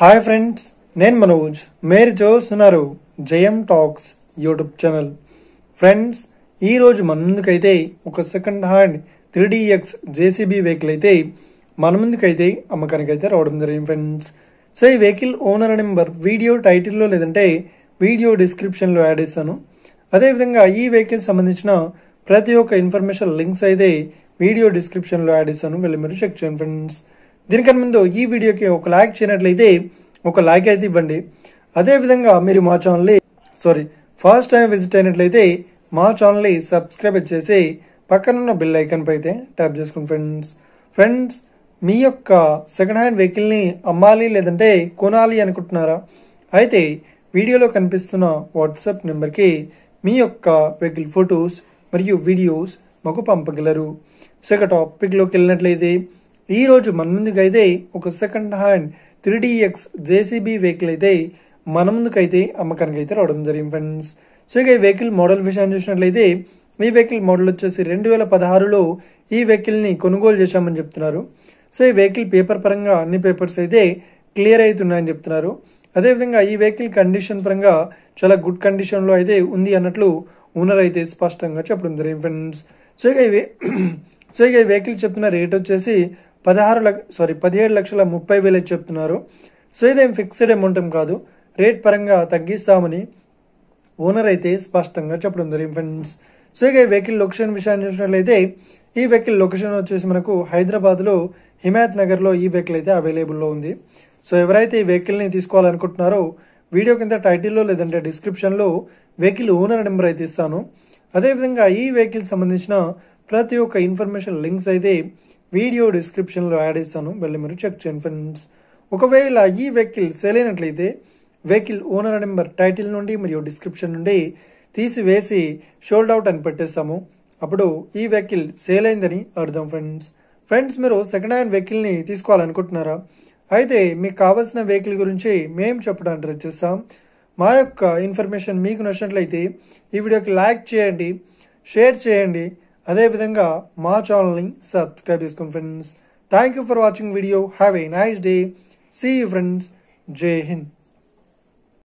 Hi friends, నేను మనోజ్. మీరు చూస్తున్నారు జయం టాక్స్ యూట్యూబ్ ఛానల్. ఫ్రెండ్స్, ఈరోజు మన ముందుకైతే ఒక second hand 3DX JCB vehicle అయితే మన ముందుకైతే అమ్మకానికి అయితే రావడం జరిగింది ఫ్రెండ్స్. సో ఈ వెహికల్ ఓనర్ నెంబర్ వీడియో టైటిల్లో లేదంటే వీడియో డిస్క్రిప్షన్లో యాడ్ చేస్తాను. అదేవిధంగా ఈ వెహికల్ సంబంధించిన ప్రతి ఒక్క ఇన్ఫర్మేషన్ లింక్స్ అయితే వీడియో డిస్క్రిప్షన్లో యాడ్ చేస్తాను, వెళ్ళి మీరు చెక్ చేయండి ఫ్రెండ్స్. దీనికన్నా ముందు ఈ వీడియోకి ఒక లైక్ చేయనట్లయితే ఒక లైక్ అయితే ఇవ్వండి. అదేవిధంగా మీరు మా ఛానల్ని ఫస్ట్ టైం విజిట్ అయినట్లయితే మా ఛానల్ని సబ్స్క్రైబ్ చేసి పక్కనున్న బెల్ ఐకాన్ పై అయితే ట్యాప్ చేసుకోండి ఫ్రెండ్స్. మీ యొక్క సెకండ్ హ్యాండ్ వెహికల్ని అమ్మాలి లేదంటే కొనాలి అనుకుంటున్నారా? అయితే వీడియోలో కనిపిస్తున్న వాట్సాప్ నెంబర్కి మీ యొక్క వెహికల్ ఫొటోస్ మరియు వీడియోస్ మాకు పంపగలరు. సో ఇక టాపిక్లోకి వెళ్ళినట్లయితే ఈరోజు మన ముందుకైతే ఒక second hand 3DX JCB vehicle అయితే మన ముందుకైతే అమ్మకానికి అయితే రావడం జరిగింది ఫ్రెండ్స్. సో ఇక ఈ వెహికల్ మోడల్ విషయాన్ని చూసినట్లయితే ఈ వెహికల్ మోడల్ వచ్చేసి 2016లో ఈ వెహికల్ని కొనుగోలు చేశామని చెప్తున్నారు. సో ఈ వెహికల్ పేపర్ పరంగా అన్ని పేపర్స్ అయితే క్లియర్ అవుతున్నాయని చెప్తున్నారు. అదేవిధంగా ఈ వెహికల్ కండిషన్ పరంగా చాలా గుడ్ కండిషన్లో అయితే ఉంది అన్నట్లు ఓనర్ అయితే స్పష్టంగా చెప్పడం జరిగింది ఫ్రెండ్స్. సో ఇక ఈ వెహికల్ చెప్తున్న రేట్ వచ్చేసి 17,30,000 చెప్తున్నారు. సో ఇదేం ఫిక్స్డ్ అమౌంట్ కాదు, రేట్ పరంగా తగ్గిస్తామని ఓనర్ అయితే స్పష్టంగా చెప్పడం జరిగింది ఫ్రెండ్స్. సో ఇక ఈ వెహికల్ లొకేషన్ విషయాన్ని చూసినట్లయితే ఈ వెహికల్ లొకేషన్ వచ్చేసి మనకు హైదరాబాద్లో హిమాయత్ నగర్లో ఈ వెహికల్ అయితే అవైలబుల్లో ఉంది. సో ఎవరైతే ఈ వెహికల్ని తీసుకోవాలనుకుంటున్నారో వీడియో కింద టైటిల్లో లేదంటే డిస్క్రిప్షన్లో వెహికల్ ఓనర్ నెంబర్ అయితే ఇస్తాను. అదేవిధంగా ఈ వెహికల్ సంబంధించిన ప్రతి ఒక్క ఇన్ఫర్మేషన్ లింక్స్ అయితే వీడియో డిస్క్రిప్షన్లో యాడ్ చేస్తాను, వెళ్ళి మీరు చెక్ చేయండి ఫ్రెండ్స్. ఒకవేళ ఈ వెహికల్ సేల్ అయినట్లయితే వెహికల్ ఓనర్ నెంబర్ టైటిల్ నుండి మరియు డిస్క్రిప్షన్ నుండి తీసివేసి షోల్డ్ అవుట్ అని పెట్టేస్తాము. అప్పుడు ఈ వెహికల్ సేల్ అయిందని అర్థం ఫ్రెండ్స్. మీరు సెకండ్ హ్యాండ్ వెహికల్ని తీసుకోవాలనుకుంటున్నారా? అయితే మీకు కావాల్సిన వెహికల్ గురించి మేము చెప్పడానికి ట్రై చేస్తాం. మా యొక్క ఇన్ఫర్మేషన్ మీకు నచ్చినట్లయితే ఈ వీడియోకి లైక్ చేయండి, షేర్ చేయండి. అదేవిధంగా మా ఛానల్ని సబ్స్క్రైబ్ చేసుకోండి friends. Thank you for watching video. Have a nice day. See you friends. Jai Hind.